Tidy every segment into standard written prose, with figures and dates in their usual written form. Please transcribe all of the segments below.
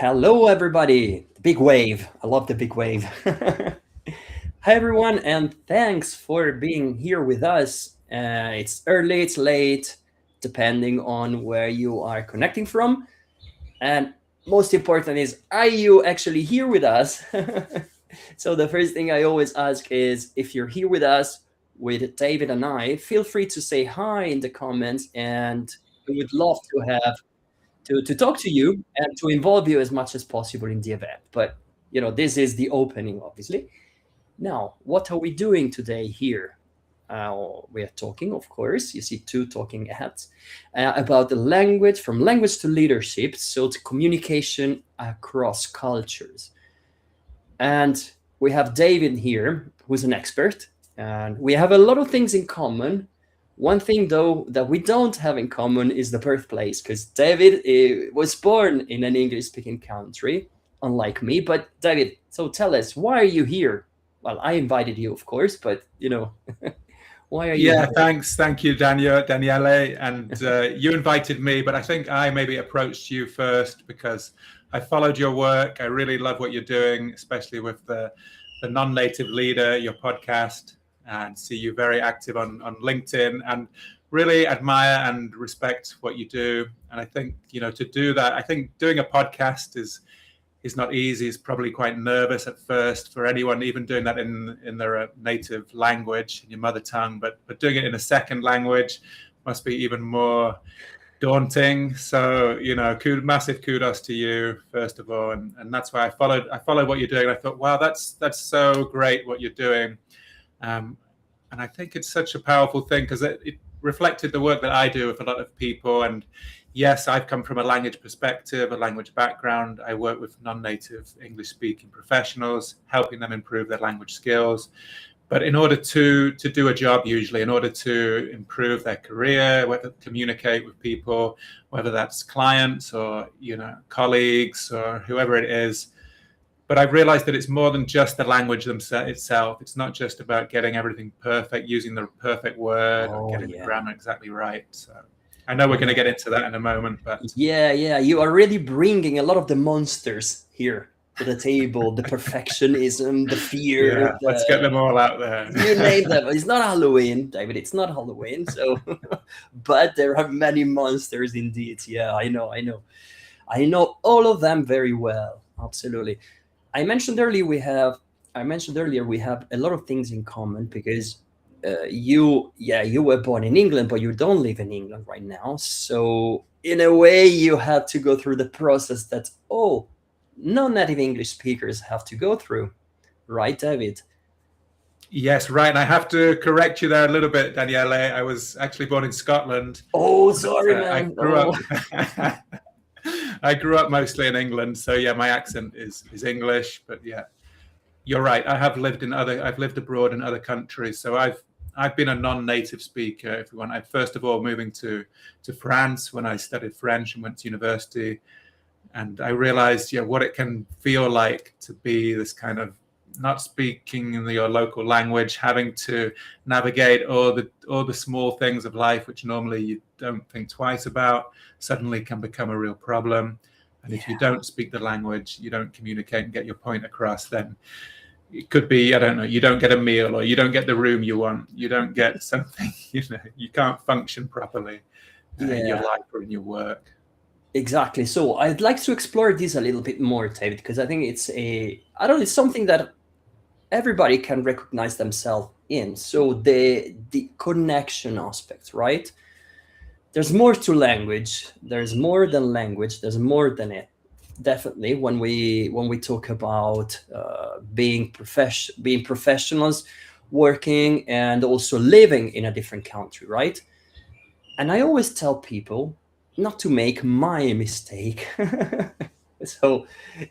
Hello, everybody. The big wave. I love the big wave. Hi, everyone, and thanks for being here with us. It's early, it's late, depending on where you are connecting from. And most important is, are you actually here with us? So, the first thing I always ask is if you're here with us, with David and I, feel free to say hi in the comments, and we would love to have to talk to you and to involve you as much as possible in the event. But this is the opening, obviously. Now, what are we doing today here? We are talking, of course. You see two talking heads about the language, from language to leadership, so to communication across cultures. And we have David here, who's an expert, and we have a lot of things in common. One thing, though, that we don't have in common is the birthplace, because David was born in an English-speaking country, unlike me. But David, so tell us, why are you here? Well, I invited you, of course, but why are you Yeah, here? thanks. Thank you, Daniele. And you invited me, but I think I maybe approached you first because I followed your work. I really love what you're doing, especially with the non-native leader, your podcast, and see you very active on LinkedIn, and really admire and respect what you do. And I think, to do that, I think doing a podcast is not easy. It's probably quite nervous at first for anyone, even doing that in their native language, in your mother tongue. But doing it in a second language must be even more daunting. So massive kudos to you first of all, and that's why I followed what you're doing. I thought, wow, that's so great what you're doing, and I think it's such a powerful thing because it reflected the work that I do with a lot of people. And yes, I've come from a language perspective, a language background. I work with non-native English-speaking professionals, helping them improve their language skills. But in order to do a job, usually, in order to improve their career, whether to communicate with people, whether that's clients or colleagues or whoever it is. But I've realized that it's more than just the language itself. It's not just about getting everything perfect, using the perfect word, or Oh, getting the yeah. grammar exactly right. So I know we're going to get into that in a moment, but Yeah, you are really bringing a lot of the monsters here to the table, the perfectionism, the fear, yeah, let's get them all out there. you name them. It's not Halloween, David. It's not Halloween. So, but there are many monsters indeed. Yeah, I know all of them very well. Absolutely. I mentioned earlier we have. I mentioned earlier we have a lot of things in common because you were born in England, but you don't live in England right now. So in a way, you had to go through the process that all non-native English speakers have to go through, right, David? Yes, right. And I have to correct you there a little bit, Daniele. I was actually born in Scotland. Oh, sorry, I man. grew Oh. up. I grew up mostly in England, so yeah, my accent is English. But yeah, you're right. I've lived abroad in other countries, so I've been a non-native speaker. If you want, first of all moving to France when I studied French and went to university, and I realized what it can feel like to be this kind of not speaking in your local language, having to navigate all the small things of life which normally you don't think twice about, suddenly can become a real problem. And if you don't speak the language, you don't communicate and get your point across, then it could be, I don't know, you don't get a meal, or you don't get the room you want, you don't get something, you can't function properly in your life or in your work. Exactly. So I'd like to explore this a little bit more, David, because I think it's something that everybody can recognize themselves in. So the connection aspect, right? There's more to language. There's more than language. There's more than it. Definitely, when we talk about being professionals, working and also living in a different country, right? And I always tell people not to make my mistake. So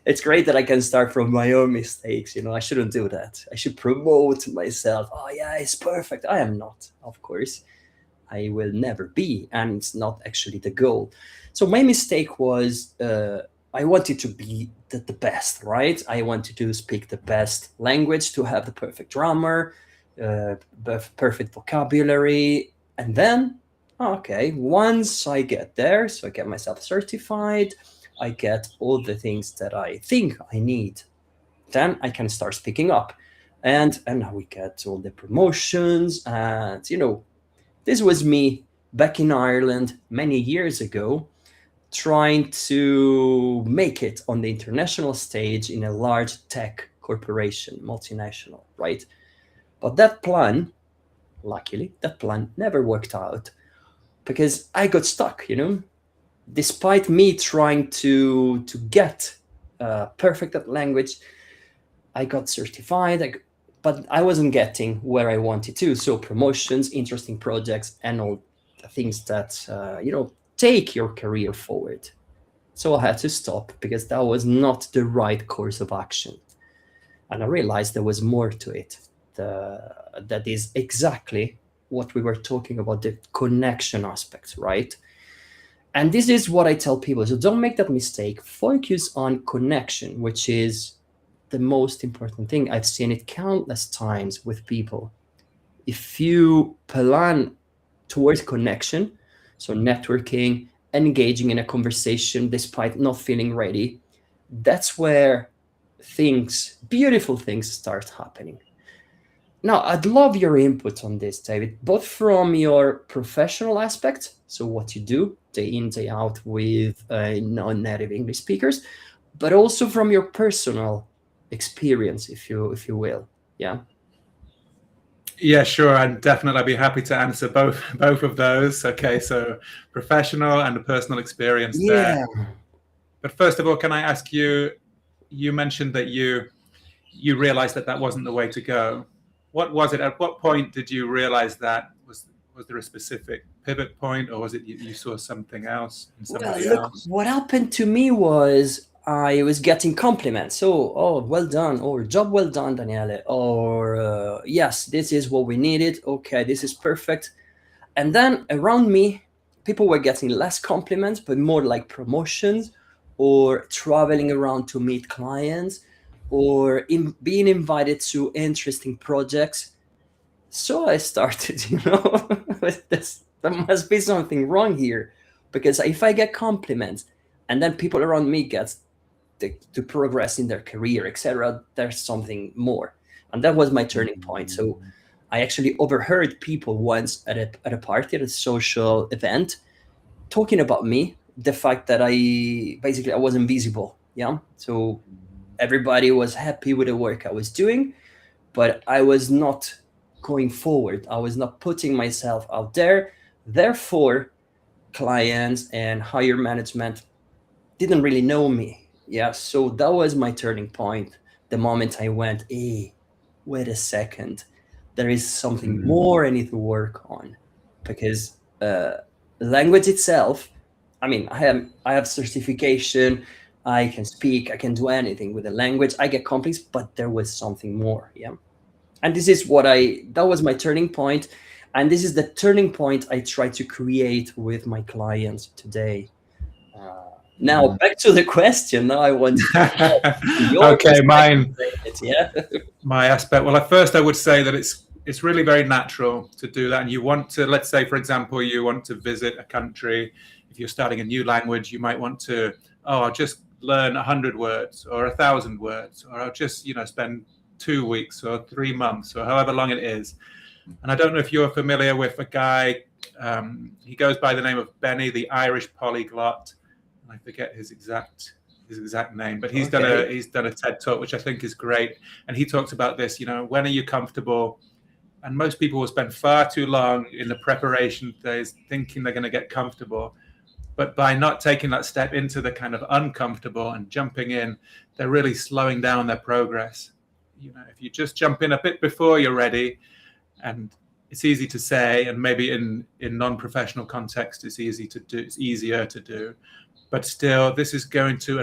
it's great that I can start from my own mistakes. I shouldn't do that. I should promote myself. Oh, yeah, it's perfect. I am not, of course. I will never be. And it's not actually the goal. So my mistake was I wanted to be the best, right? I wanted to speak the best language, to have the perfect grammar, the perfect vocabulary. And then, okay, once I get there, so I get myself certified, I get all the things that I think I need. Then I can start speaking up. And now we get all the promotions. And, this was me back in Ireland many years ago, trying to make it on the international stage in a large tech corporation, multinational, right? But that plan, luckily, that plan never worked out because I got stuck, despite me trying to get perfect at language. I got certified, but I wasn't getting where I wanted to. So promotions, interesting projects, and all the things that take your career forward. So I had to stop because that was not the right course of action, and I realized there was more to it. That is exactly what we were talking about, the connection aspect, right? And this is what I tell people. So don't make that mistake. Focus on connection, which is the most important thing. I've seen it countless times with people. If you plan towards connection, so networking, engaging in a conversation despite not feeling ready, that's where beautiful things start happening. Now, I'd love your input on this, David, both from your professional aspect, so what you do day in, day out with non-native English speakers, but also from your personal experience, if you will. Yeah. Yeah, sure. And definitely I'd be happy to answer both of those. Okay, so professional and the personal experience there. But first of all, can I ask you, you mentioned that you realized that wasn't the way to go. What was it? At what point did you realize that? Was there a specific pivot point, or was it you saw something else in somebody else? What happened to me was I was getting compliments. So, oh, well done, or job well done, Daniele, or yes, this is what we needed. Okay, this is perfect. And then around me, people were getting less compliments, but more like promotions or traveling around to meet clients or being invited to interesting projects. So I started, there must be something wrong here, because if I get compliments and then people around me get to progress in their career, etc., there's something more. And that was my turning point. So I actually overheard people once at a party, at a social event, talking about me, the fact that I was invisible. Yeah. So everybody was happy with the work I was doing, but I was not going forward. I was not putting myself out there. Therefore, clients and higher management didn't really know me. Yeah. So that was my turning point. The moment I went, hey, wait a second, there is something more I need to work on, because language itself, I mean, I have certification, I can speak, I can do anything with the language, I get complex, but there was something more. Yeah. And this is that was my turning point. And this is the turning point I try to create with my clients today. Now back to the question. Now I want to okay, my aspect. Well, at first I would say that it's really very natural to do that. And you want to, let's say, for example, you want to visit a country. If you're starting a new language, you might want to, I'll just learn 100 words or 1,000 words, or I'll just, spend 2 weeks or 3 months or however long it is. And I don't know if you're familiar with a guy, he goes by the name of Benny, the Irish polyglot. I forget his exact name, but he's done a TED talk, which I think is great. And he talks about this, when are you comfortable? And most people will spend far too long in the preparation phase thinking they're going to get comfortable. But by not taking that step into the kind of uncomfortable and jumping in, they're really slowing down their progress. If you just jump in a bit before you're ready, and it's easy to say, and maybe in non-professional context, it's easier to do. But still, this is going to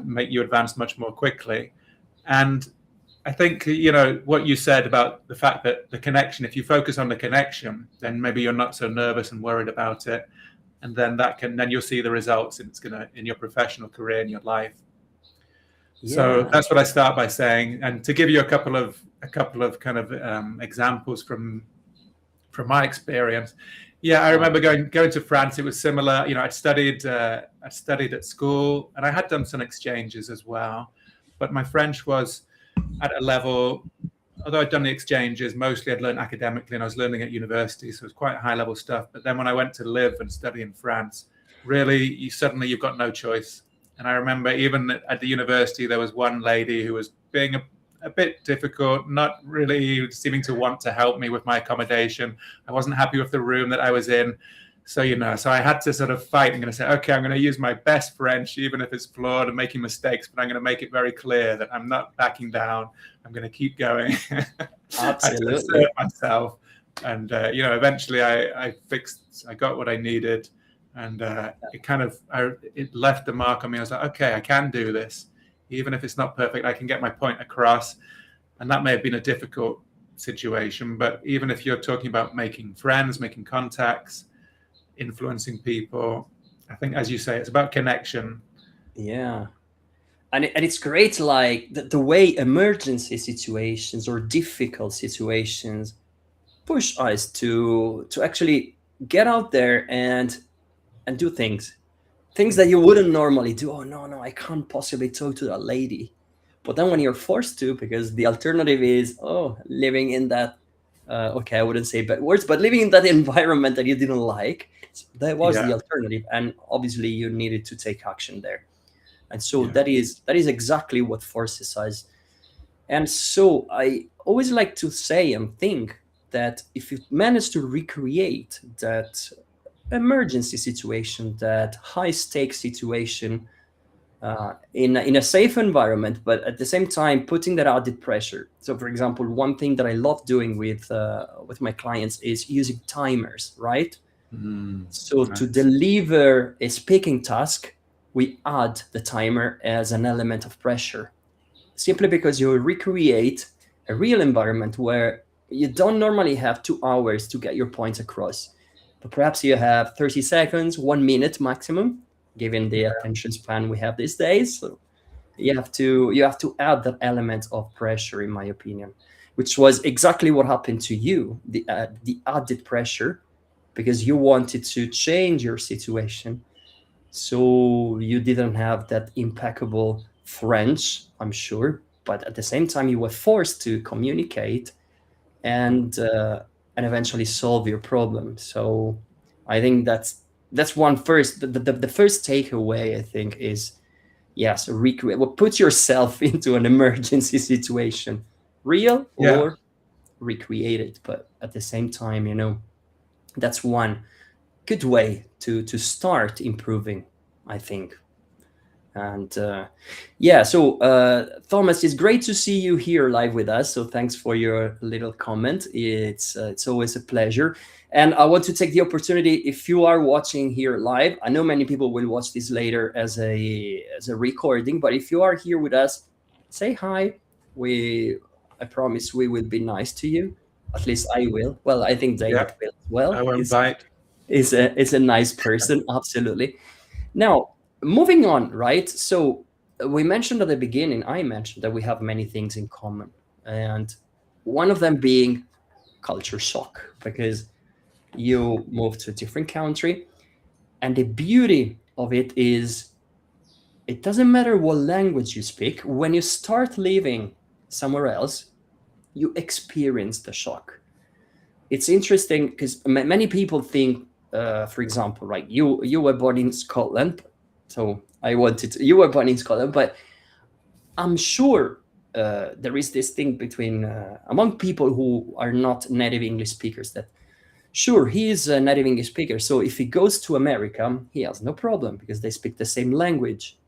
make you advance much more quickly. And I think, what you said about the fact that the connection, if you focus on the connection, then maybe you're not so nervous and worried about it. And then then you'll see the results, and it's in your professional career, in your life. Yeah. So that's what I start by saying. And to give you a couple of kind of examples from my experience, Yeah, I remember going to France. It was similar. You know, I'd studied at school, and I had done some exchanges as well. But my French was at a level. Although I'd done the exchanges, mostly I'd learned academically, and I was learning at university, so it was quite high level stuff. But then when I went to live and study in France, really, you've got no choice. And I remember even at the university, there was one lady who was being a bit difficult, not really seeming to want to help me with my accommodation. I wasn't happy with the room that I was in. So, so I had to sort of fight. I'm going to say, okay, I'm going to use my best French, even if it's flawed and making mistakes, but I'm going to make it very clear that I'm not backing down. I'm going to keep going. Absolutely. I assert myself. And, eventually I got what I needed. And it left a mark on me. I was like, okay, I can do this. Even if it's not perfect, I can get my point across. And that may have been a difficult situation. But even if you're talking about making friends, making contacts, influencing people, I think, as you say, it's about connection. Yeah. And it's great, like the way emergency situations or difficult situations push us to actually get out there and do things that you wouldn't normally do. Oh no, I can't possibly talk to that lady. But then when you're forced to, because the alternative is living in that okay, I wouldn't say bad words, but living in that environment that you didn't like, that was the alternative, and obviously you needed to take action there. And so that is exactly what forces us. And so I always like to say and think that if you manage to recreate that emergency situation, that high stakes situation, in a safe environment, but at the same time putting that added pressure. So, for example, one thing that I love doing with my clients is using timers, right? So Nice. to deliver a speaking task, we add the timer as an element of pressure, simply because you recreate a real environment where you don't normally have 2 hours to get your points across, but perhaps you have 30 seconds, 1 minute maximum, given the attention span we have these days. So you have to add that element of pressure, in my opinion, which was exactly what happened to you, the added pressure, because you wanted to change your situation. So you didn't have that impeccable French, I'm sure, but at the same time you were forced to communicate and eventually solve your problem. So I think that's one first. The first takeaway, I think, is yes, recreate. Well, put yourself into an emergency situation, real or recreated, but at the same time, that's one good way to start improving, I think. And so Thomas, it's great to see you here live with us. So thanks for your little comment. It's always a pleasure. And I want to take the opportunity, if you are watching here live, I know many people will watch this later as a recording, but if you are here with us, say hi. I promise we will be nice to you. At least I will. Well, I think David will as well. I won't bite. Is a nice person, absolutely. Now, moving on, right? So we mentioned at the beginning, I mentioned that we have many things in common, and one of them being culture shock, because you moved to a different country, and the beauty of it is it doesn't matter what language you speak. When you start living somewhere else, you experience the shock. It's interesting because many people think, for example, right, you were born in Scotland, so you were born in Scotland, but I'm sure there is this thing between among people who are not native English speakers, that sure, he is a native English speaker, so if he goes to America, he has no problem because they speak the same language.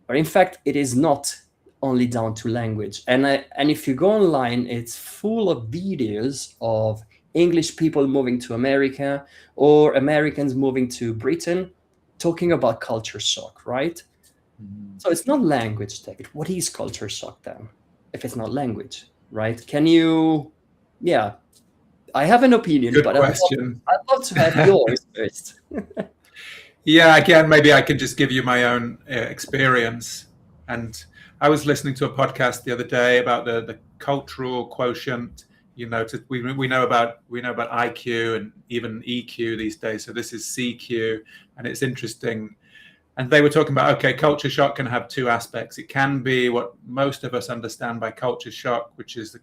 But in fact, it is not only down to language. And if you go online, it's full of videos of English people moving to America or Americans moving to Britain, talking about culture shock, right? So it's not language, David. What is culture shock then, if it's not language, right? Can you? Yeah, I have an opinion, Good but question. I'd love to have yours first. Yeah, again, maybe I can just give you my own experience. And I was listening to a podcast the other day about the cultural quotient we know about IQ and even EQ these days. So this is CQ, and it's interesting. And they were talking about, okay, culture shock can have two aspects. It can be what most of us understand by culture shock, which is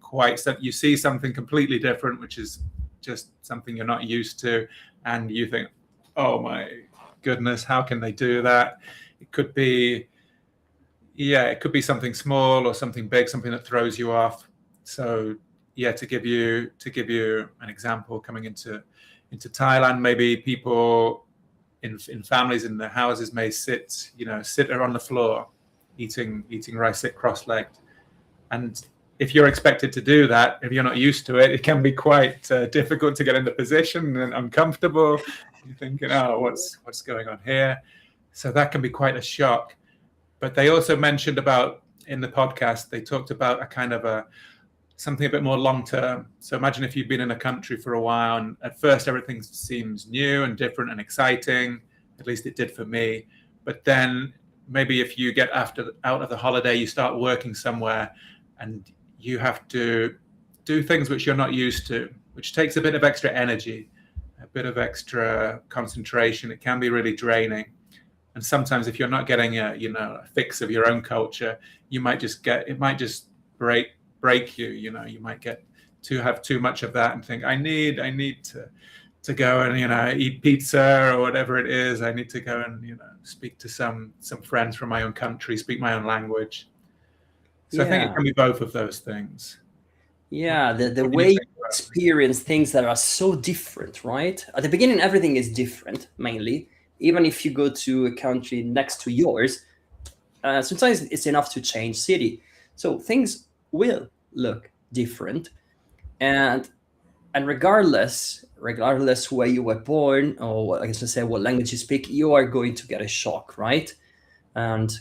you see something completely different, which is just something you're not used to, and you think, oh my goodness, how can they do that? It could be something small or something big, something that throws you off. So yeah, to give you an example, coming into Thailand, maybe people in families in their houses may sit on the floor eating rice, sit cross-legged, and if you're expected to do that, if you're not used to it, it can be quite difficult to get in the position and uncomfortable. You're thinking, oh, what's going on here? So that can be quite a shock. But they also mentioned about, in the podcast, they talked about a kind of something a bit more long-term. So imagine if you've been in a country for a while, and at first everything seems new and different and exciting. At least it did for me. But then maybe if you get out of the holiday, you start working somewhere, and you have to do things which you're not used to, which takes a bit of extra energy, a bit of extra concentration. It can be really draining. And sometimes if you're not getting a fix of your own culture, it might just break you. You might have too much of that and think, I need to go and eat pizza or whatever it is. I need to go and speak to some friends from my own country, speak my own language. So I think it can be both of those things. Yeah, the way you experience things that are so different, right? At the beginning, everything is different, mainly. Even if you go to a country next to yours, sometimes it's enough to change city. So things will look different. And regardless where you were born, or I guess say what language you speak, you are going to get a shock, right? And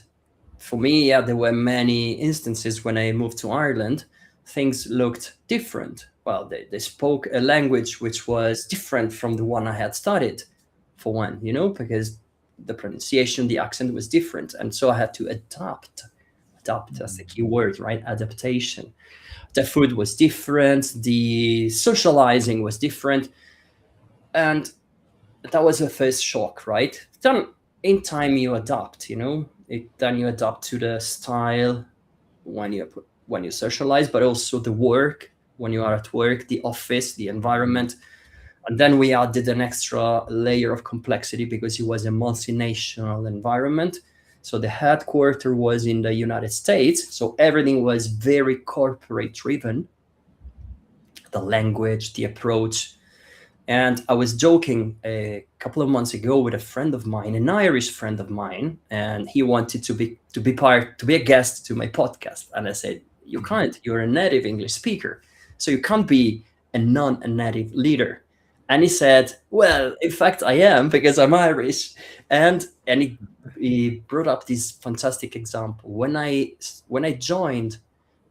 for me, there were many instances when I moved to Ireland, things looked different. Well, they spoke a language which was different from the one I had studied, for one, because the pronunciation, the accent was different. And so I had to adapt. That's the key word, right? Adaptation. The food was different. The socializing was different. And that was the first shock, right? Then in time you adapt, then you adapt to the style when you socialize, but also the work, when you are at work, the office, the environment. And then we added an extra layer of complexity because it was a multinational environment. So the headquarters was in the United States. So everything was very corporate driven. The language, the approach. And I was joking a couple of months ago with a friend of mine, an Irish friend of mine, and he wanted to be a guest to my podcast. And I said, you can't, you're a native English speaker. So you can't be a non-native leader. And he said, well, in fact, I am, because I'm Irish. And he brought up this fantastic example. When I joined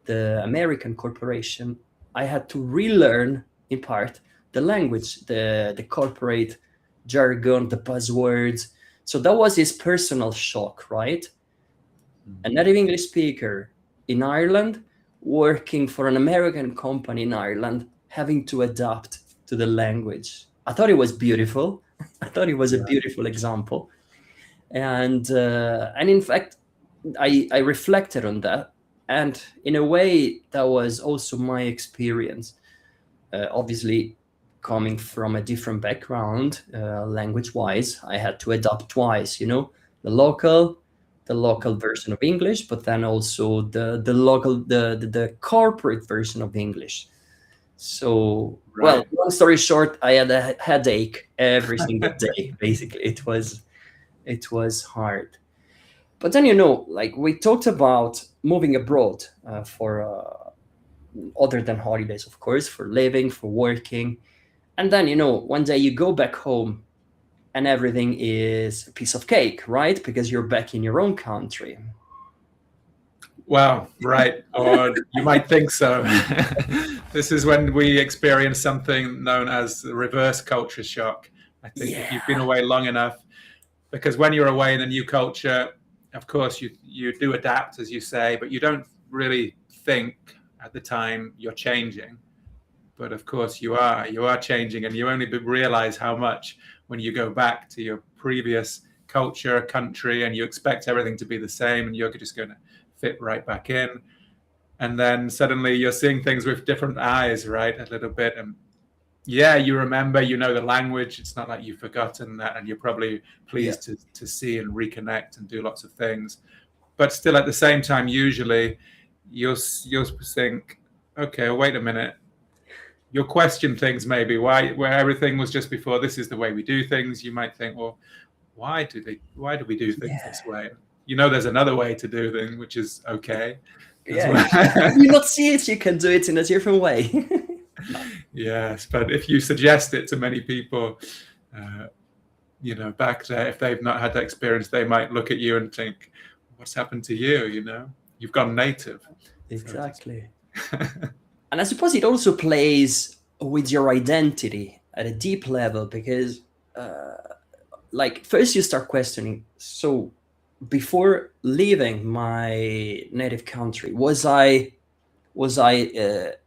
the American corporation, I had to relearn, in part, the language, the corporate jargon, the buzzwords. So that was his personal shock, right? A native English speaker in Ireland, working for an American company in Ireland, having to adapt to the language. I thought it was beautiful. I thought it was a beautiful example. And in fact, I reflected on that. And in a way, that was also my experience. Obviously, coming from a different background, language-wise, I had to adapt twice, the local version of English, but then also the corporate version of English. So, well, long story short, I had a headache every single day. Basically, it was hard. But then, like we talked about moving abroad for other than holidays, of course, for living, for working. And then, one day you go back home and everything is a piece of cake, right? Because you're back in your own country. Well, right. Or you might think so. This is when we experience something known as the reverse culture shock. I think if you've been away long enough, because when you're away in a new culture, of course, you do adapt, as you say, but you don't really think at the time you're changing. But of course, you are changing, and you only realize how much when you go back to your previous culture, country, and you expect everything to be the same, and you're just going to fit right back in. And then suddenly you're seeing things with different eyes, right? A little bit. And yeah, you remember, you know the language. It's not like you've forgotten that, and you're probably pleased to see and reconnect and do lots of things. But still, at the same time, usually you'll think, okay, wait a minute. You'll question things maybe, where everything was just before, this is the way we do things. You might think, well, why do we do things this way? You know, there's another way to do things, which is okay. If you not see it, you can do it in a different way. Yes, but if you suggest it to many people, you know, back there, if they've not had that experience, they might look at you and think, what's happened to you? You know, you've gone native. Exactly. And I suppose it also plays with your identity at a deep level, because like first you start questioning, so before leaving my native country, was I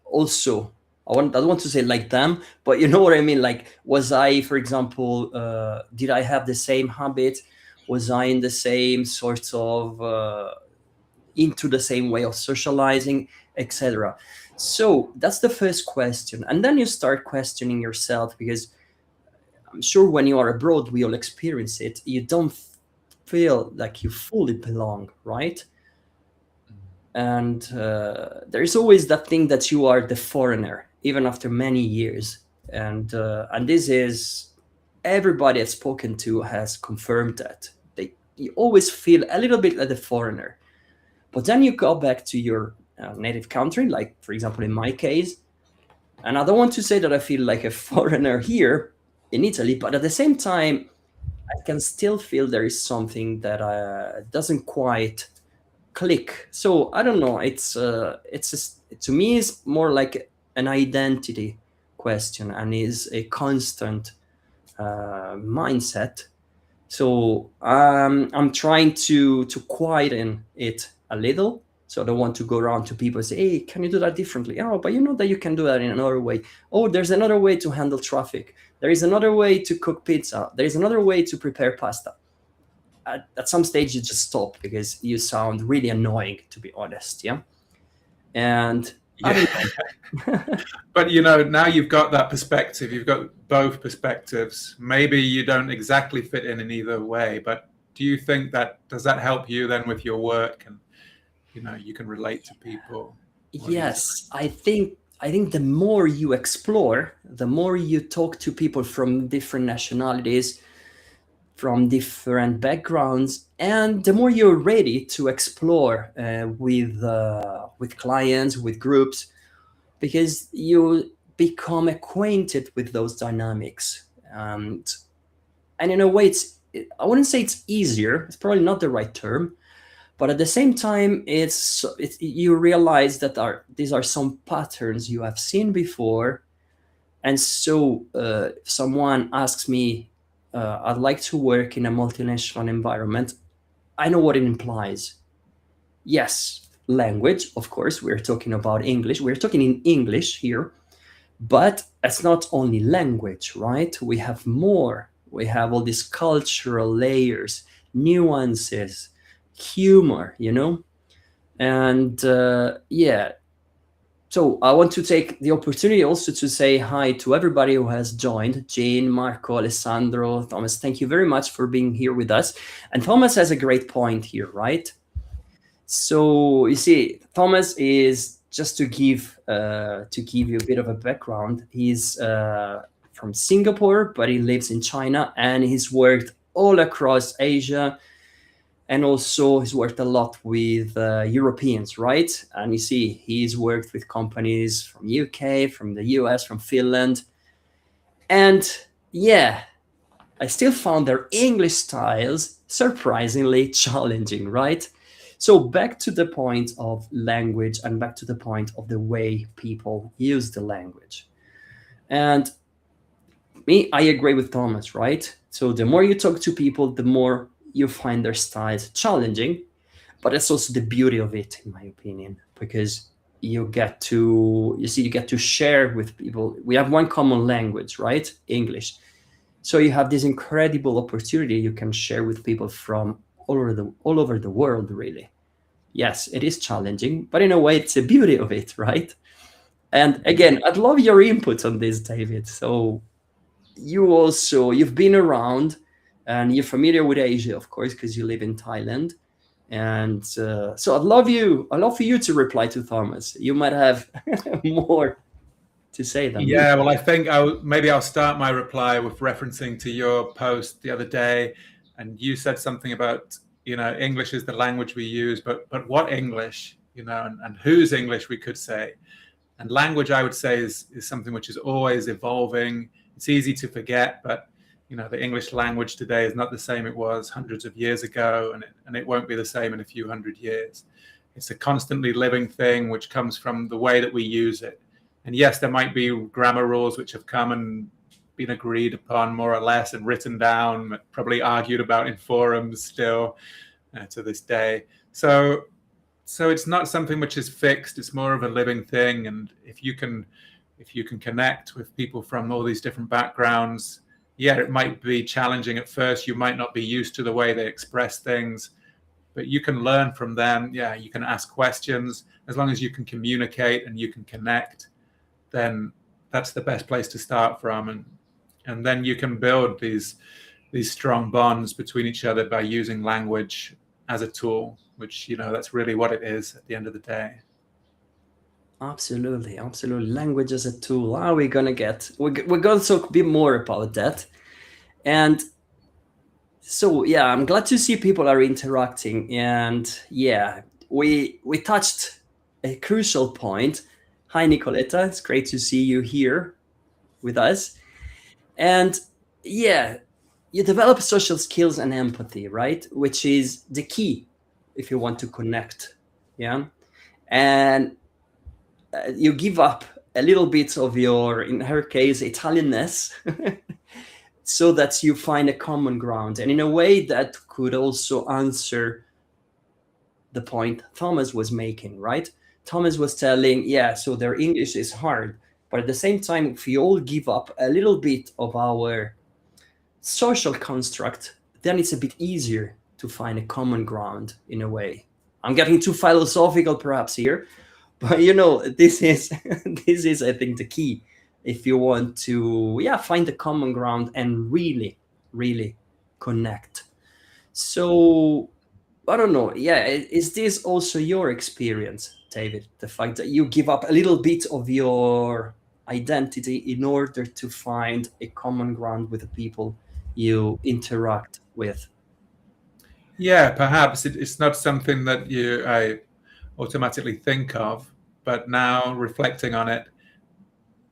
also, I don't want to say like them, but you know what I mean? Like, was I, for example, did I have the same habit? Was I in the same sort of, into the same way of socializing, etc.? So that's the first question. And then you start questioning yourself, because I'm sure when you are abroad, we all experience it. You don't feel like you fully belong, right? And there's always that thing that you are the foreigner, even after many years. And this is, everybody I've spoken to has confirmed that. You always feel a little bit like a foreigner. But then you go back to your native country, like, for example, in my case, and I don't want to say that I feel like a foreigner here in Italy, but at the same time, I can still feel there is something that doesn't quite click. So I don't know. To me, it's more like an identity question, and is a constant mindset. So I'm trying to quieten it a little. So I don't want to go around to people and say, hey, can you do that differently? Oh, but you know that you can do that in another way. Oh, there's another way to handle traffic. There is another way to cook pizza. There is another way to prepare pasta. At some stage, you just stop, because you sound really annoying, to be honest. Yeah. And but you know, now you've got that perspective. You've got both perspectives. Maybe you don't exactly fit in either way, but do you think does that help you then with your work, and you know, you can relate to people? Yes, I think the more you explore, the more you talk to people from different nationalities, from different backgrounds, and the more you're ready to explore with clients, with groups, because you become acquainted with those dynamics. And in a way, I wouldn't say it's easier. It's probably not the right term. But at the same time, you realize that these are some patterns you have seen before. And so if someone asks me, I'd like to work in a multinational environment, I know what it implies. Yes, language, of course, we're talking about English. We're talking in English here. But it's not only language, right? We have more. We have all these cultural layers, nuances, humor, you know. And so I want to take the opportunity also to say hi to everybody who has joined. Jane, Marco, Alessandro, Thomas, thank you very much for being here with us. And Thomas has a great point here, right? So you see, Thomas is, just to give you a bit of a background, he's from Singapore, but he lives in China, and he's worked all across Asia. And also he's worked a lot with Europeans, right? And you see, he's worked with companies from UK, from the US, from Finland. And yeah, I still found their English styles surprisingly challenging, right? So back to the point of language, and back to the point of the way people use the language. And I agree with Thomas, right? So the more you talk to people, the more you find their styles challenging, but that's also the beauty of it, in my opinion, because you get to, you get to share with people. We have one common language, right? English. So you have this incredible opportunity you can share with people from all over the world, really. Yes, it is challenging, but in a way, it's the beauty of it, right? And again, I'd love your input on this, David. So you've been around, and you're familiar with Asia, of course, because you live in Thailand. And so I'd love for you to reply to Thomas. You might have more to say than me. Yeah, well, I think maybe I'll start my reply with referencing to your post the other day, and you said something about, English is the language we use, but what English, and whose English, we could say. And language, I would say, is something which is always evolving. It's easy to forget, but the English language today is not the same it was hundreds of years ago, and it won't be the same in a few hundred years. It's a constantly living thing which comes from the way that we use it. And yes, there might be grammar rules which have come and been agreed upon more or less and written down, probably argued about in forums still to this day. So it's not something which is fixed. It's more of a living thing. And if you can connect with people from all these different backgrounds, yeah, it might be challenging at first. You might not be used to the way they express things, but you can learn from them. Yeah, you can ask questions. As long as you can communicate and you can connect, then that's the best place to start from. And then you can build these strong bonds between each other by using language as a tool, which, that's really what it is at the end of the day. Absolutely. Language as a tool. How are we gonna get? We're gonna talk a bit more about that. And so, yeah, I'm glad to see people are interacting. And yeah, we touched a crucial point. Hi, Nicoletta. It's great to see you here with us. And yeah, you develop social skills and empathy, right? Which is the key if you want to connect. Yeah. And you give up a little bit of your, in her case, Italianness, so that you find a common ground. And in a way that could also answer the point Thomas was making, right? Thomas was telling, yeah, so their English is hard, but at the same time, if we all give up a little bit of our social construct, then it's a bit easier to find a common ground in a way. I'm getting too philosophical perhaps here, but this is this is, I think, the key if you want to, yeah, find the common ground and really connect. So I don't know, yeah, is this also your experience, David, the fact that you give up a little bit of your identity in order to find a common ground with the people you interact with? Yeah, perhaps it's not something that I automatically think of, but now reflecting on it,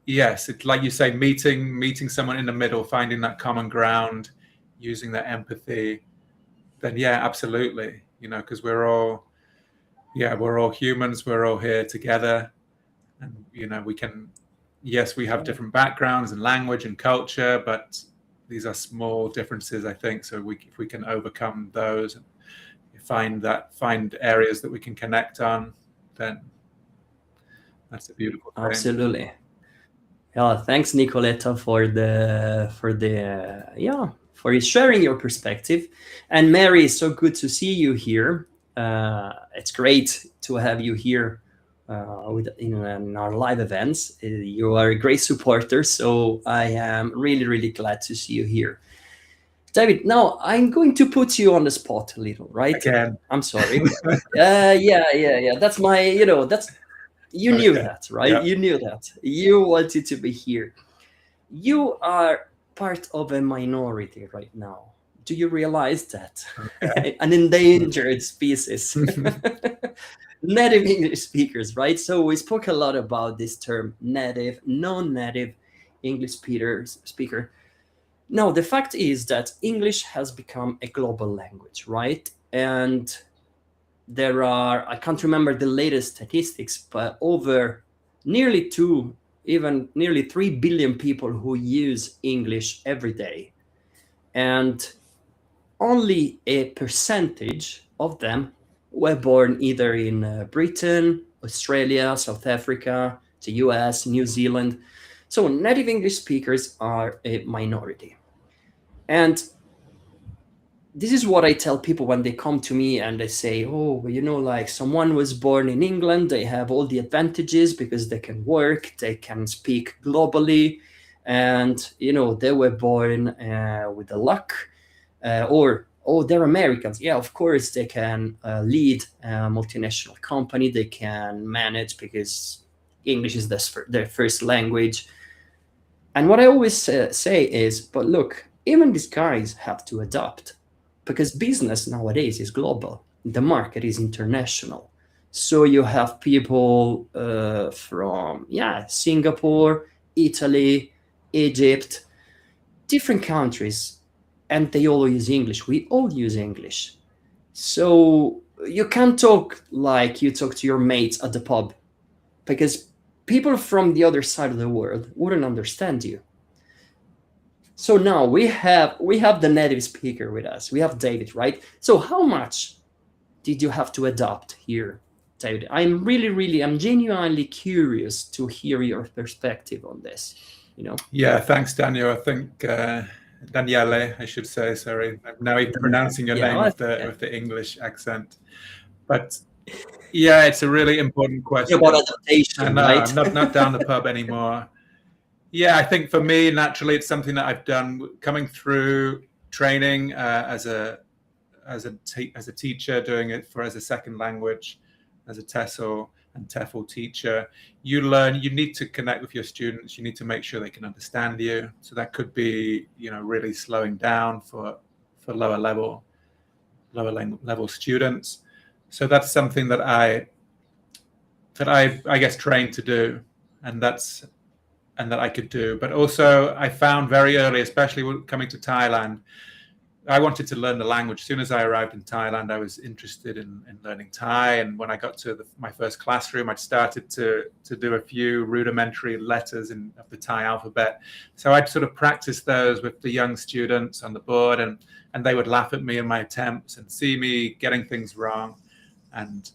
yes, it's like you say, meeting someone in the middle, finding that common ground, using that empathy. Then yeah, absolutely, because we're all humans. We're all here together, and we can. Yes, we have different backgrounds and language and culture, but these are small differences, I think. So if we can overcome those and find areas that we can connect on, then that's a beautiful thing. Absolutely. Yeah, thanks, Nicoletta, for sharing your perspective. And Mary, it's so good to see you here. It's great to have you here in our live events. You are a great supporter, so I am really glad to see you here. David, now I'm going to put you on the spot a little, right? Again. I'm sorry. Yeah. That's my, you knew that, right? Yeah. You knew that. You wanted to be here. You are part of a minority right now. Do you realize that? Okay. An endangered species. Native English speakers, right? So we spoke a lot about this term, native, non-native English speaker. Now, the fact is that English has become a global language, right? And there are, I can't remember the latest statistics, but over nearly 3 billion people who use English every day. And only a percentage of them were born either in Britain, Australia, South Africa, the US, New Zealand. So native English speakers are a minority. And this is what I tell people when they come to me and they say, oh, like someone was born in England, they have all the advantages because they can work, they can speak globally, and, they were born with the luck. Or, oh, they're Americans. Yeah, of course, they can lead a multinational company, they can manage because English is their first language. And what I always say is, but look, even these guys have to adapt because business nowadays is global. The market is international. So you have people from, Singapore, Italy, Egypt, different countries, and they all use English. We all use English. So you can't talk like you talk to your mates at the pub because people from the other side of the world wouldn't understand you. So now we have the native speaker with us. We have David, right? So how much did you have to adapt here, David? I'm genuinely curious to hear your perspective on this. Yeah, thanks, Daniel. I think Daniele, I should say. Sorry, I'm now even pronouncing your name with the English accent. But yeah, it's a really important question. About adaptation, right? I'm not down the pub anymore. Yeah, I think for me, naturally, it's something that I've done coming through training as a teacher, doing it as a second language, as a TESOL and TEFL teacher. You need to connect with your students. You need to make sure they can understand you. So that could be, really slowing down for lower level students. So that's something that I guess trained to do, and that I could do. But also I found very early, especially coming to Thailand, I wanted to learn the language. As soon as I arrived in Thailand, I was interested in learning Thai. And when I got to my first classroom, I'd started to do a few rudimentary letters of the Thai alphabet. So I'd sort of practice those with the young students on the board, and they would laugh at me in my attempts and see me getting things wrong. And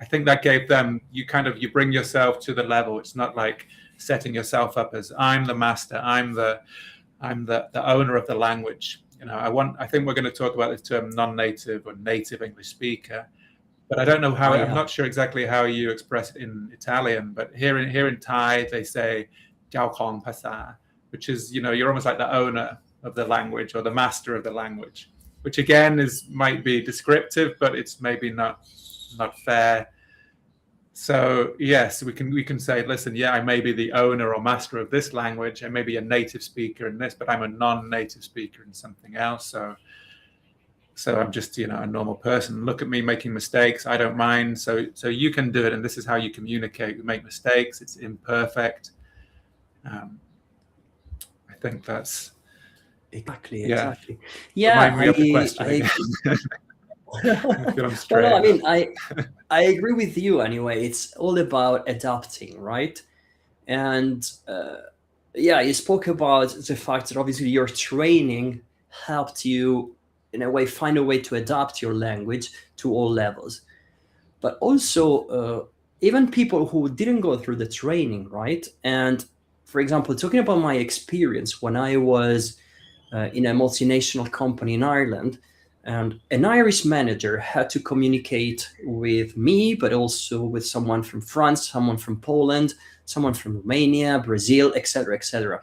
I think that gave them, you bring yourself to the level. It's not like setting yourself up as I'm the master, I'm the owner of the language. I think we're going to talk about this term non-native or native English speaker, but I don't know how. I'm not sure exactly how you express it in Italian, but here in Thai they say "Jiao Kong Pasa," which is you're almost like the owner of the language or the master of the language, which again might be descriptive, but it's maybe not fair. So yes, we can say, listen, yeah, I may be the owner or master of this language. I may be a native speaker in this, but I'm a non-native speaker in something else. So I'm just a normal person. Look at me making mistakes. I don't mind. So you can do it, and this is how you communicate. We make mistakes. It's imperfect. I think that's exactly. Yeah. Yeah, Remind me of the question again. Well, I agree with you anyway. It's all about adapting, right? And you spoke about the fact that obviously your training helped you in a way find a way to adapt your language to all levels. But also even people who didn't go through the training, right? And for example, talking about my experience when I was in a multinational company in Ireland, and an Irish manager had to communicate with me, but also with someone from France, someone from Poland, someone from Romania, Brazil, etc., etc.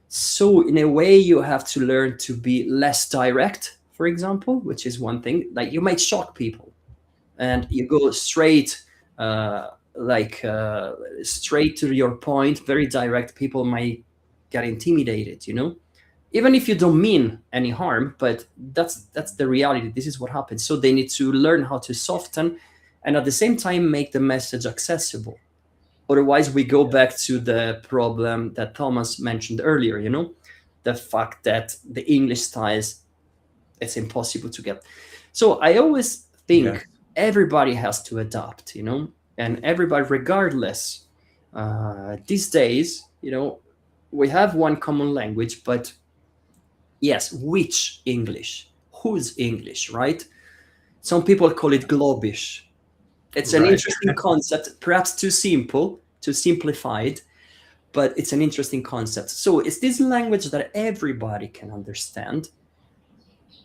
So in a way, you have to learn to be less direct, for example, which is one thing. Like you might shock people, and you go straight, straight to your point, very direct. People might get intimidated, even if you don't mean any harm, but that's the reality. This is what happens. So they need to learn how to soften and at the same time make the message accessible. Otherwise, we go back to the problem that Thomas mentioned earlier, the fact that the English styles, it's impossible to get. So I always think everybody has to adapt, and everybody, regardless, these days, we have one common language, but yes, which English? Whose English, right? Some people call it Globish. It's an Right. interesting concept, perhaps too simple, too simplified, but it's an interesting concept. So it's this language that everybody can understand.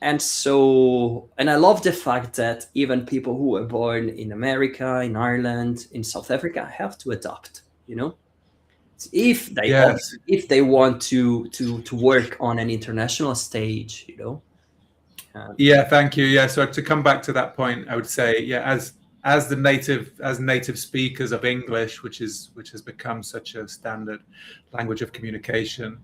And so, and I love the fact that even people who were born in America, in Ireland, in South Africa have to adapt, you know? If they Yes. if they want to work on an international stage, you know. Yeah, thank you. Yeah, so to come back to that point, I would say, yeah, as native speakers of English, which has become such a standard language of communication,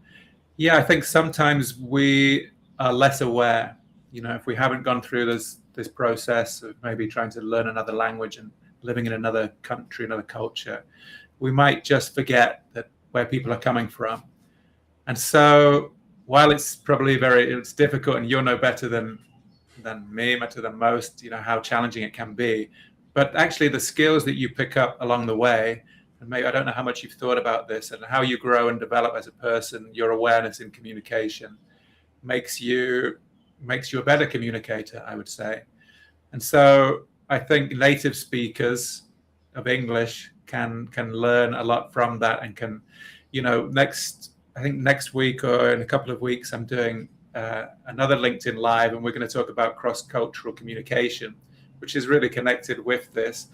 yeah, I think sometimes we are less aware. You know, if we haven't gone through this process of maybe trying to learn another language and living in another country, another culture, we might just forget that where people are coming from. And so while it's probably it's difficult, and you'll know better than me, better than most, you know, how challenging it can be. But actually the skills that you pick up along the way, and maybe I don't know how much you've thought about this and how you grow and develop as a person, your awareness in communication makes you a better communicator, I would say. And so I think native speakers of English can learn a lot from that, and can, you know, I think next week or in a couple of weeks, I'm doing another LinkedIn Live, and we're going to talk about cross-cultural communication, which is really connected with this.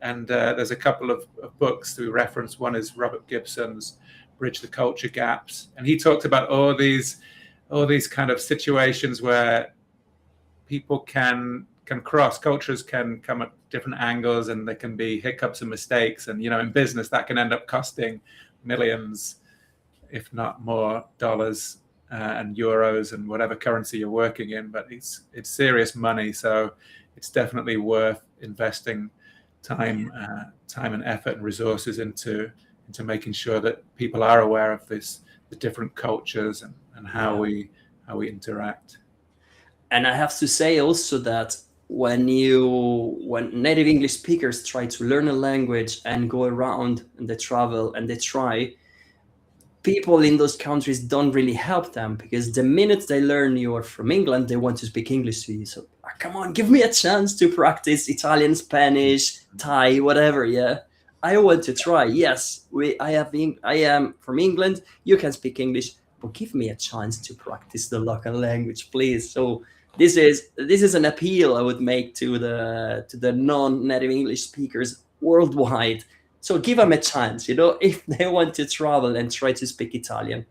And there's a couple of books we reference. One is Robert Gibson's Bridge the Culture Gaps, and he talked about all these kind of situations where people can cross, cultures can come at different angles, and there can be hiccups and mistakes. And, you know, in business, that can end up costing millions, if not more, dollars and euros and whatever currency you're working in. But it's serious money, so it's definitely worth investing time and effort and resources into making sure that people are aware of the different cultures and how we interact. And I have to say also that when native English speakers try to learn a language and go around and they travel and they try, people in those countries don't really help them, because the minute they learn you're from England, they want to speak English to you. So come on, give me a chance to practice Italian, Spanish, Thai, whatever. Yeah, I want to try. Yes, I am from England. You can speak English, but give me a chance to practice the local language, please. So this is an appeal I would make to the non-native English speakers worldwide. So give them a chance, you know, if they want to travel and try to speak Italian,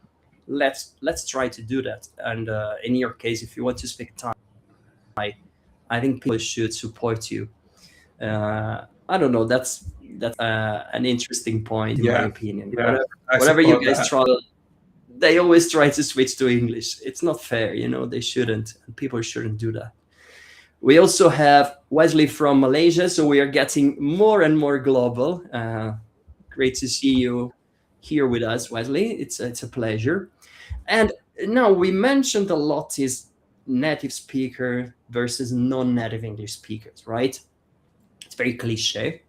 let's try to do that. And in your case, if you want to speak Thai, I think people should support you. I don't know. That's an interesting point in my opinion. Yeah, whatever you guys travel, they always try to switch to English. It's not fair, you know. They shouldn't, and people shouldn't do that. We also have Wesley from Malaysia, so we are getting more and more global. Great to see you here with us, Wesley. It's a pleasure. And now we mentioned a lot is native speaker versus non-native English speakers, right? It's very cliche.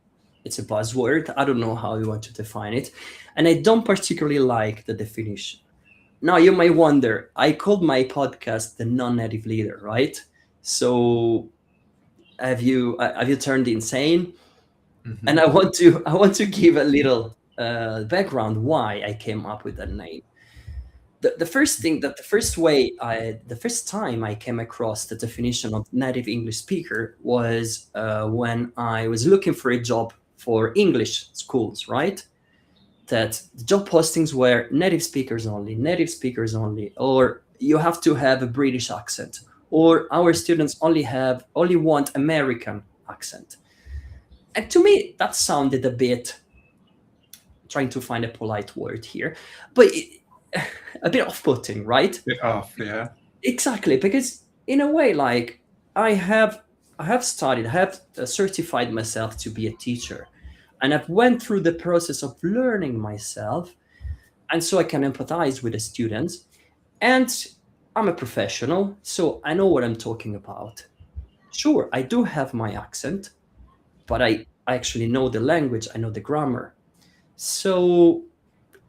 It's a buzzword. I don't know how you want to define it. And I don't particularly like the definition. Now you might wonder, I called my podcast The Non-Native Leader, right? So have you turned insane? Mm-hmm. And I want to give a little background why I came up with that name. The first time I came across the definition of native English speaker was when I was looking for a job for English schools, right? That the job postings were native speakers only, or you have to have a British accent, or our students only want American accent. And to me, that sounded a bit, trying to find a polite word here, but a bit off-putting, right? A bit off, yeah. Exactly, because in a way, like I have certified myself to be a teacher, and I've went through the process of learning myself, and so I can empathize with the students. And I'm a professional, so I know what I'm talking about. Sure, I do have my accent, but I actually know the language, I know the grammar. So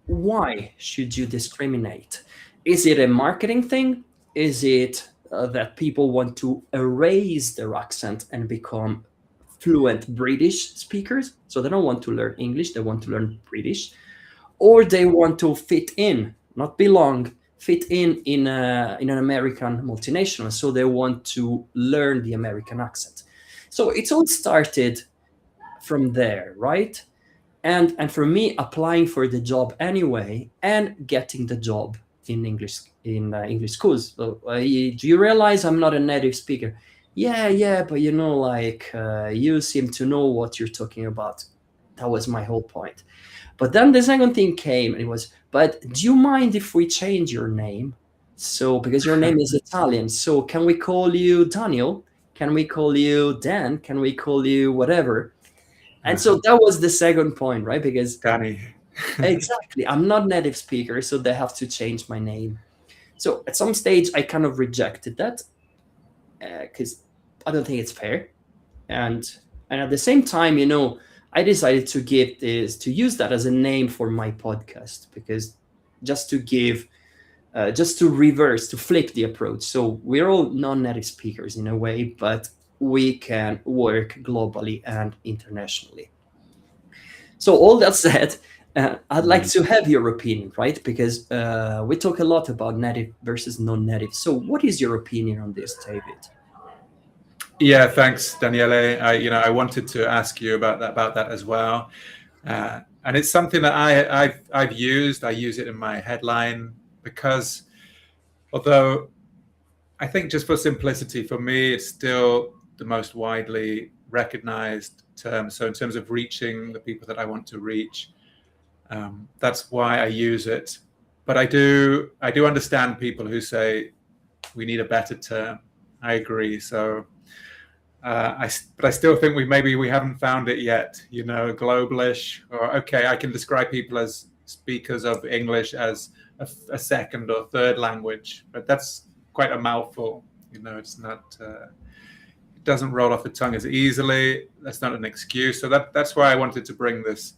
why should you discriminate? Is it a marketing thing? Is it that people want to erase their accent and become fluent British speakers, so they don't want to learn English, they want to learn British, or they want to fit in, not belong, fit in an American multinational, so they want to learn the American accent. So it's all started from there, right? And for me, applying for the job anyway and getting the job in English schools. So, do you realize I'm not a native speaker? Yeah, but you seem to know what you're talking about. That was my whole point. But then the second thing came, and it was, but do you mind if we change your name? So, because your name is Italian, so can we call you Daniel? Can we call you Dan? Can we call you whatever? And so that was the second point, right? Because Danny. exactly, I'm not native speaker, so they have to change my name. So at some stage, I kind of rejected that because I don't think it's fair. And at the same time, I decided to use that as a name for my podcast, because just to flip the approach. So we're all non-native speakers in a way, but we can work globally and internationally. So all that said, I'd like to have your opinion, right? Because we talk a lot about native versus non-native. So what is your opinion on this, David? Yeah, thanks, Daniele. I wanted to ask you about that as well, and it's something that I've used. I use it in my headline because, although I think just for simplicity, for me, it's still the most widely recognized term. So in terms of reaching the people that I want to reach, that's why I use it. But I do understand people who say we need a better term. I agree. So. But I still think we haven't found it yet. Globalish, or okay, I can describe people as speakers of English as a second or third language, but that's quite a mouthful. It's not. It doesn't roll off the tongue as easily. That's not an excuse. So that's why I wanted to bring this.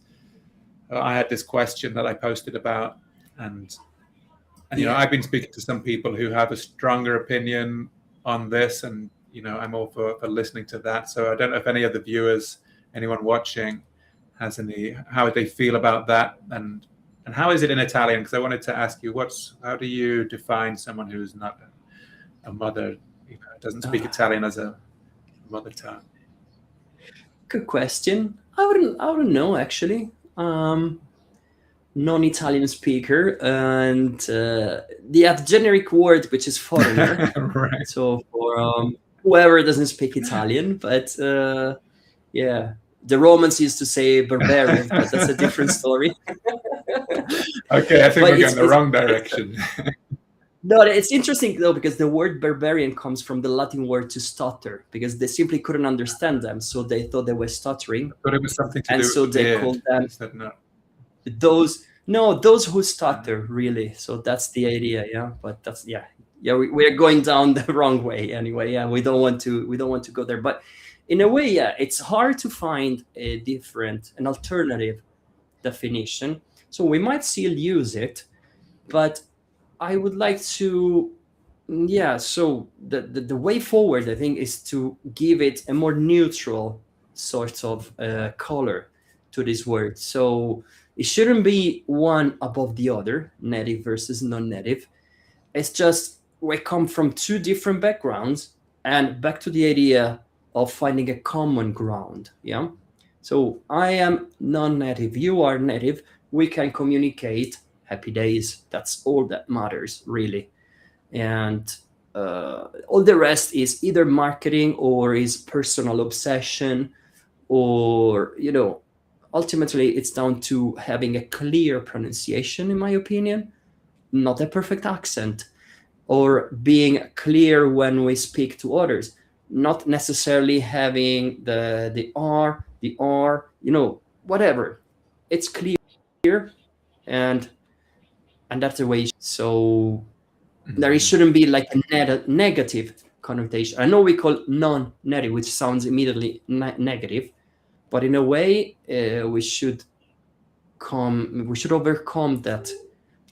I had this question that I posted about, and I've been speaking to some people who have a stronger opinion on this, and I'm all for listening to that. So I don't know if any of the viewers, anyone watching, has how they feel about that, and how is it in Italian? Because I wanted to ask you, how do you define someone who's not a mother, doesn't speak Italian as a mother tongue? Good question. I wouldn't know actually. Non-Italian speaker, and the generic word, which is foreigner. Right. So for whoever doesn't speak Italian, but yeah, the Romans used to say barbarian, but that's a different story. Okay, I think we're going the wrong direction. No, it's interesting though, because the word barbarian comes from the Latin word to stutter, because they simply couldn't understand them, so they thought they were stuttering. But it was something to and do so with they beard. called them No. those who stutter, really. So that's the idea, yeah. But that's we're going down the wrong way anyway. Yeah, we don't want to go there. But in a way, yeah, it's hard to find an alternative definition. So we might still use it, but I would like to, so the way forward, I think, is to give it a more neutral sort of color to this word. So it shouldn't be one above the other, native versus non-native. It's just we come from two different backgrounds, and back to the idea of finding a common ground. Yeah. So I am non-native, you are native, we can communicate. Happy days. That's all that matters, really. And all the rest is either marketing or is personal obsession, or ultimately it's down to having a clear pronunciation, in my opinion, not a perfect accent, or being clear when we speak to others, not necessarily having the R, whatever. It's clear, and that's the way. So there shouldn't be like a negative connotation. I know we call non-native, which sounds immediately negative, but in a way, we should overcome that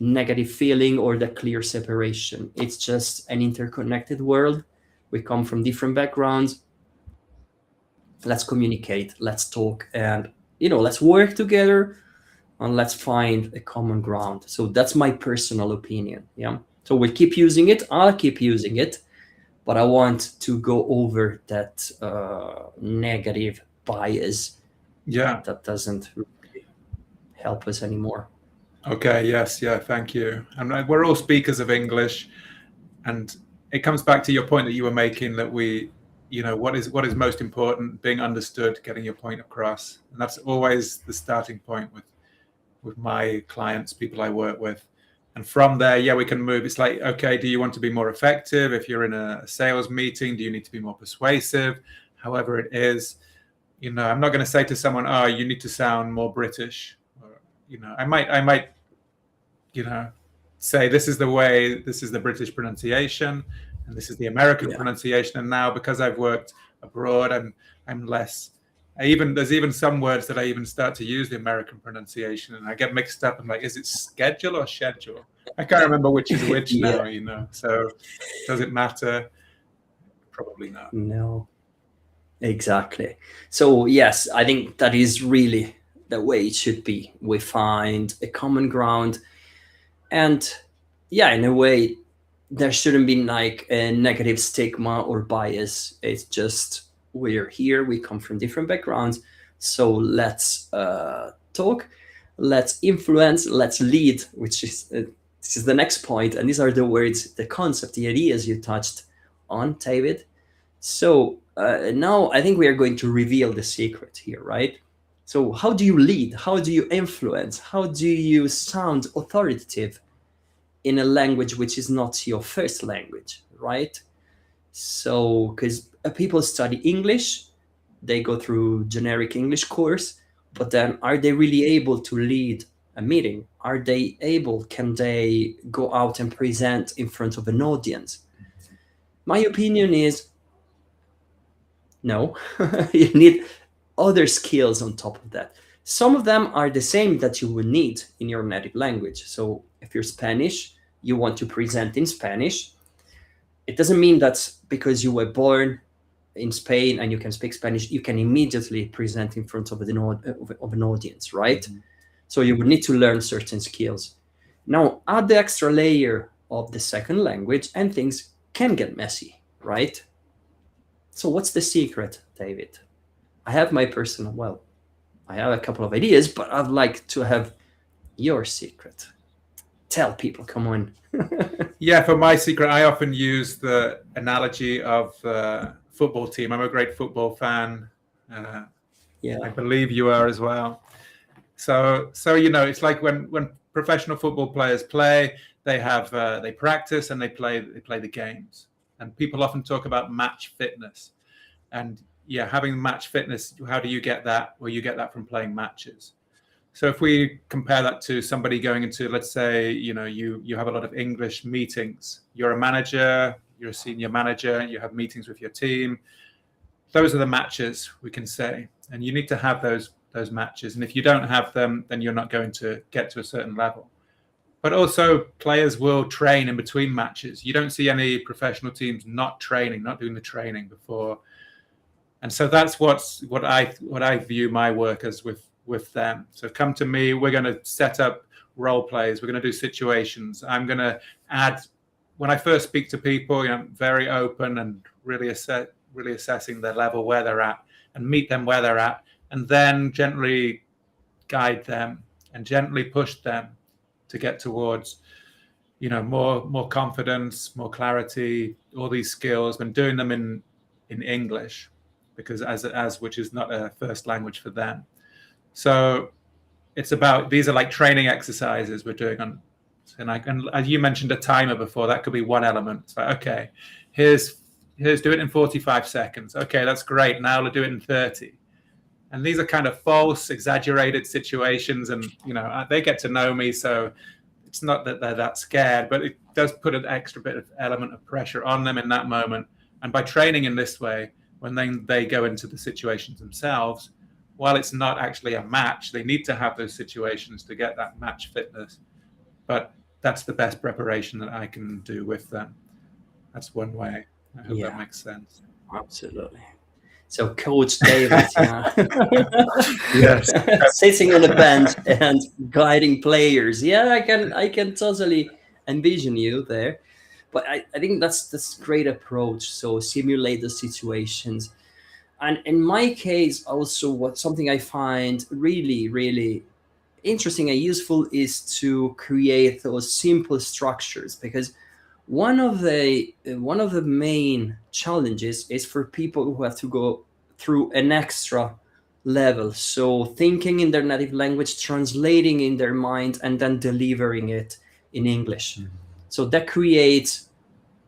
negative feeling or the clear separation. It's just an interconnected world. We come from different backgrounds. let's communicate, let's talk, and let's work together, and let's find a common ground. So that's my personal opinion. Yeah. So we'll keep using it. I'll keep using it, but I want to go over that negative bias Yeah. that doesn't really help us anymore. Okay. Yes. Yeah. Thank you. And we're all speakers of English, and it comes back to your point that you were making, that we, what is most important: being understood, getting your point across, and that's always the starting point with my clients, people I work with. And from there, yeah, we can move. It's like, okay, do you want to be more effective? If you're in a sales meeting, do you need to be more persuasive? However it is, I'm not going to say to someone, oh, you need to sound more British. Or, I might, say this is the British pronunciation, and this is the American pronunciation. And now, because I've worked abroad, I'm less. There's even some words that I even start to use the American pronunciation, and I get mixed up. I'm like, is it schedule or schedule? I can't remember which is which now. So does it matter? Probably not. No, exactly. So yes, I think that is really the way it should be. We find a common ground, and yeah, in a way, there shouldn't be like a negative stigma or bias. It's just we're here, we come from different backgrounds, so let's talk, let's influence, let's lead, which is this is the next point, and these are the words, the concept, the ideas you touched on, David. So now I think we are going to reveal the secret here, right? So how do you lead? How do you influence? How do you sound authoritative in a language which is not your first language, right? So, because people study English, they go through generic English course, but then are they really able to lead a meeting? Are they able? Can they go out and present in front of an audience? My opinion is no. You need other skills on top of that. Some of them are the same that you would need in your native language. So if you're Spanish, you want to present in Spanish. It doesn't mean that because you were born in Spain and you can speak Spanish, you can immediately present in front of an audience, right? Mm-hmm. So you would need to learn certain skills. Now, add the extra layer of the second language and things can get messy, right? So what's the secret, David? I have my personal, I have a couple of ideas, but I'd like to have your secret. Tell people, come on. Yeah, for my secret, I often use the analogy of football team. I'm a great football fan. Yeah, I believe you are as well. So it's like when professional football players play, they practice and they play the games. And people often talk about match fitness. And yeah, having match fitness, how do you get that? Well, you get that from playing matches. So if we compare that to somebody going into, let's say, you have a lot of English meetings. You're a manager, you're a senior manager, you have meetings with your team. Those are the matches, we can say. And you need to have those matches. And if you don't have them, then you're not going to get to a certain level. But also, players will train in between matches. You don't see any professional teams not training, not doing the training before. And so that's what I view my work as with them. So come to me, we're going to set up role plays, we're going to do situations. I'm going to add, when I first speak to people, very open and really assessing their level, where they're at, and meet them where they're at, and then gently guide them and gently push them to get towards, more confidence, more clarity, all these skills, and doing them in English, because as which is not a first language for them. So it's about, these are like training exercises we're doing on, and as you mentioned a timer before, that could be one element. It's like, okay, here's do it in 45 seconds. Okay, that's great. Now we'll do it in 30. And these are kind of false, exaggerated situations, and they get to know me, so it's not that they're that scared, but it does put an extra bit of element of pressure on them in that moment. And by training in this way, when they go into the situations themselves, while it's not actually a match, they need to have those situations to get that match fitness. But that's the best preparation that I can do with them. That's one way. I hope that makes sense. Absolutely. So Coach David, yeah, Yes. sitting on the bench and guiding players. Yeah, I can totally envision you there. But I think that's a great approach. So simulate the situations. And in my case, also what something I find really, really interesting and useful is to create those simple structures, because one of the main challenges is for people who have to go through an extra level, so thinking in their native language, translating in their mind, and then delivering it in English. So that creates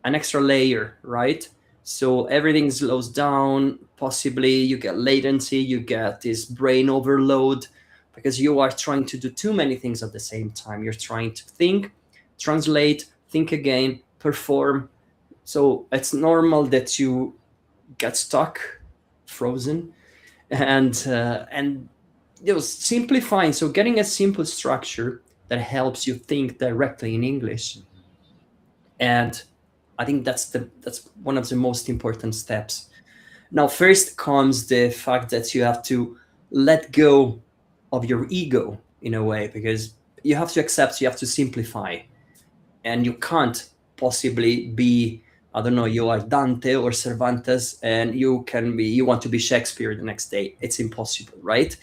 an extra layer, right? So everything slows down. Possibly you get latency, you get this brain overload, because you are trying to do too many things at the same time. You're trying to think, translate, think again, perform. So it's normal that you get stuck, frozen, and simplifying. So getting a simple structure that helps you think directly in English, and I think that's one of the most important steps. Now, first comes the fact that you have to let go of your ego in a way, because you have to accept, you have to simplify, and you can't possibly be, I don't know, you are Dante or Cervantes and you want to be Shakespeare the next day. It's impossible, right?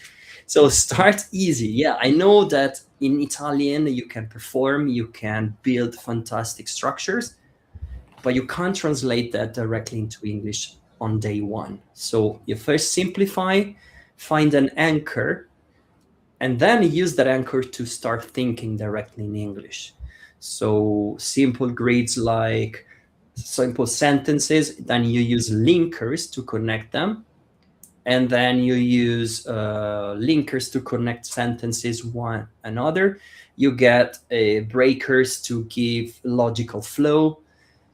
So start easy. Yeah, I know that in Italian you can perform, you can build fantastic structures, but you can't translate that directly into English on day one. So you first simplify, find an anchor, and then use that anchor to start thinking directly in English. So simple grids like simple sentences, then you use linkers to connect them, and then you use linkers to connect sentences one another. You get breakers to give logical flow.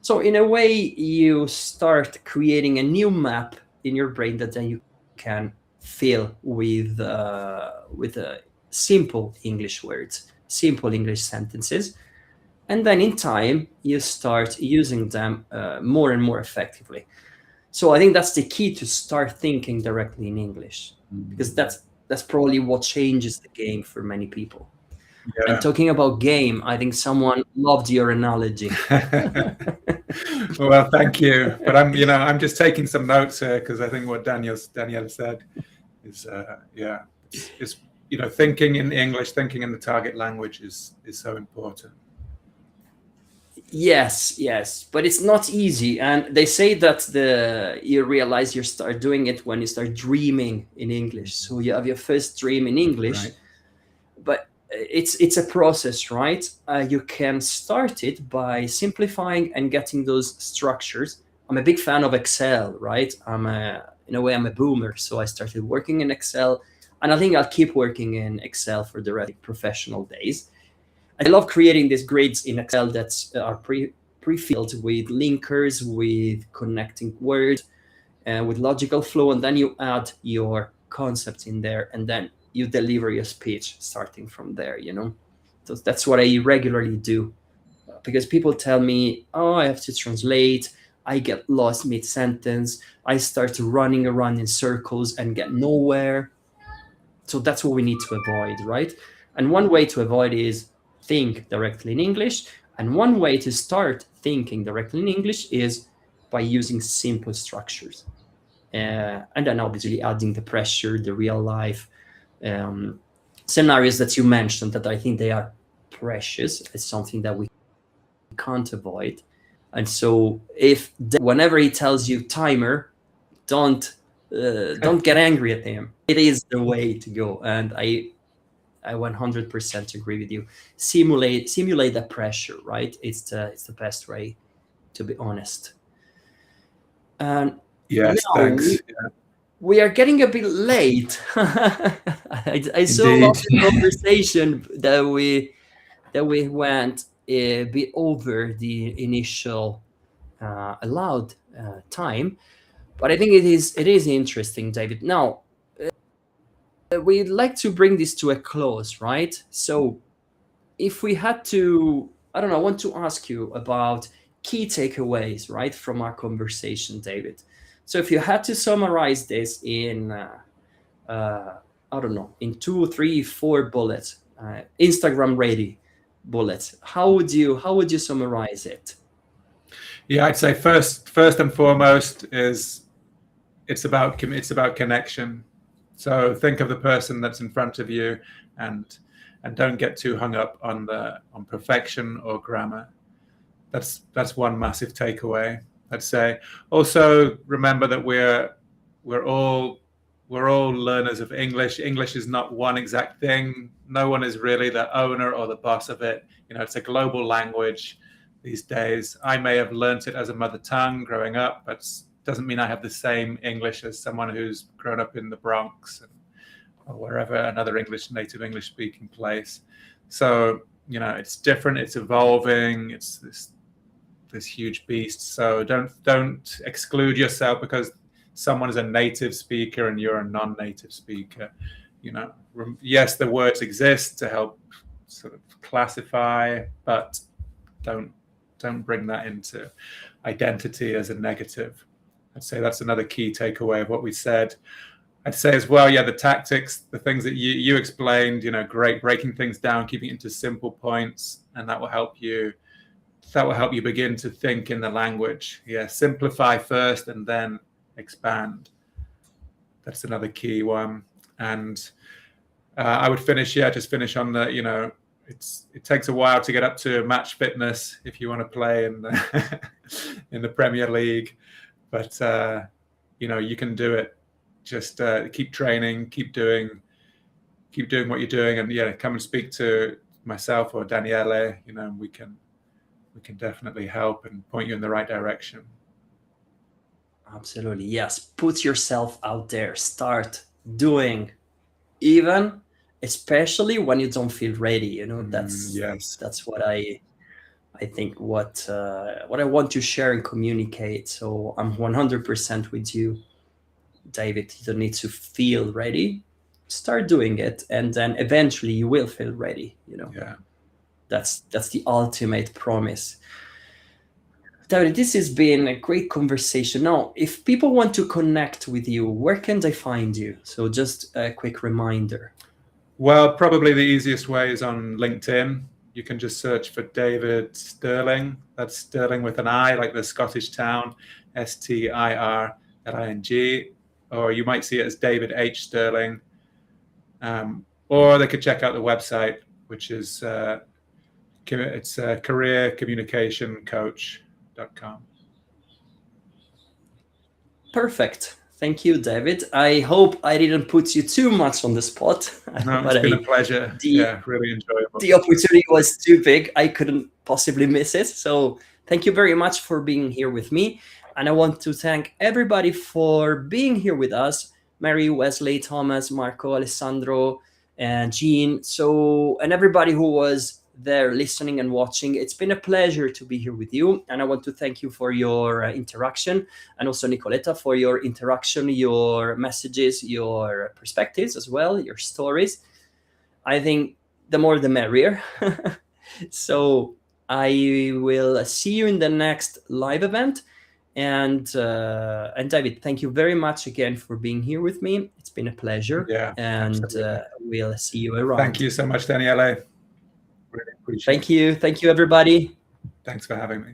So in a way, you start creating a new map in your brain that then you can fill with simple English words, simple English sentences, and then in time you start using them more and more effectively. So I think that's the key, to start thinking directly in English, because that's probably what changes the game for many people. And Yeah. talking about game, I think someone loved your analogy. Well, thank you. But I'm just taking some notes here, because I think what Danielle said is, is thinking in English, thinking in the target language is so important. Yes, but it's not easy, and they say that you realize you start doing it when you start dreaming in English. So you have your first dream in English, Right. but it's a process, right? You can start it by simplifying and getting those structures. I'm a big fan of Excel, right? In a way, I'm a boomer, so I started working in Excel, and I think I'll keep working in Excel for the rest of professional days. I love creating these grids in Excel that are pre-filled with linkers, with connecting words, and with logical flow, and then you add your concepts in there, and then you deliver your speech starting from there. So that's what I regularly do, because people tell me, oh, I have to translate, I get lost mid-sentence, I start running around in circles and get nowhere. So that's what we need to avoid, right? And one way to avoid is think directly in English. And one way to start thinking directly in English is by using simple structures. And then obviously adding the pressure, the real life scenarios that you mentioned, that I think they are precious. It's something that we can't avoid. And so whenever he tells you timer, don't get angry at him. It is the way to go. And I 100% agree with you. Simulate the pressure, right? It's the best way, to be honest. And yes, now thanks. we are getting a bit late. I so Indeed. love the conversation that we went a bit over the initial allowed time, but I think it is interesting, David. Now we'd like to bring this to a close, right? So if we had to, I don't know, I want to ask you about key takeaways, right, from our conversation, David. So if you had to summarize this in, I don't know, in 2, 3, 4 bullets, Instagram ready bullets, how would you summarize it? Yeah, I'd say first and foremost is it's about connection. So think of the person that's in front of you, and don't get too hung up on perfection or grammar. That's one massive takeaway, I'd say. Also, remember that we're all learners of English. English is not one exact thing. No one is really the owner or the boss of it. It's a global language these days. I may have learnt it as a mother tongue growing up, but doesn't mean I have the same English as someone who's grown up in the Bronx or wherever, another native English speaking place. So, it's different, it's evolving, it's this huge beast. So don't exclude yourself because someone is a native speaker and you're a non-native speaker. Yes, the words exist to help sort of classify, but don't bring that into identity as a negative. I'd say that's another key takeaway of what we said. I'd say as well, the tactics, the things that you explained, great, breaking things down, keeping it into simple points, and that will help you begin to think in the language. Simplify first and then expand. That's another key one. And I would finish on the, it takes a while to get up to match fitness if you want to play in the in the Premier League, but you can do it. Just keep training, keep doing what you're doing, and come and speak to myself or Daniele. We can definitely help and point you in the right direction. Absolutely, yes. Put yourself out there. Start doing, even especially when you don't feel ready. That's what I think what I want to share and communicate. So I'm 100% with you, David. You don't need to feel ready. Start doing it, and then eventually you will feel ready. That's the ultimate promise. David, this has been a great conversation. Now, if people want to connect with you, where can they find you? So just a quick reminder. Well, probably the easiest way is on LinkedIn. You can just search for David Stirling. That's Stirling with an I, like the Scottish town, Stirling. Or you might see it as David H. Stirling. Or they could check out the website, which is it's careercommunicationcoach.com. Perfect. Thank you, David. I hope I didn't put you too much on the spot. No, it's been a pleasure. Really enjoyable. The opportunity was too big. I couldn't possibly miss it. So thank you very much for being here with me. And I want to thank everybody for being here with us. Mary, Wesley, Thomas, Marco, Alessandro, and Jean. And everybody who was there listening and watching. It's been a pleasure to be here with you. And I want to thank you for your interaction, and also Nicoletta for your interaction, your messages, your perspectives as well, your stories. I think the more the merrier. So I will see you in the next live event. And David, thank you very much again for being here with me. It's been a pleasure. And we'll see you around. Thank you so much, Daniele. Really appreciate it. Thank you, everybody. Thanks for having me.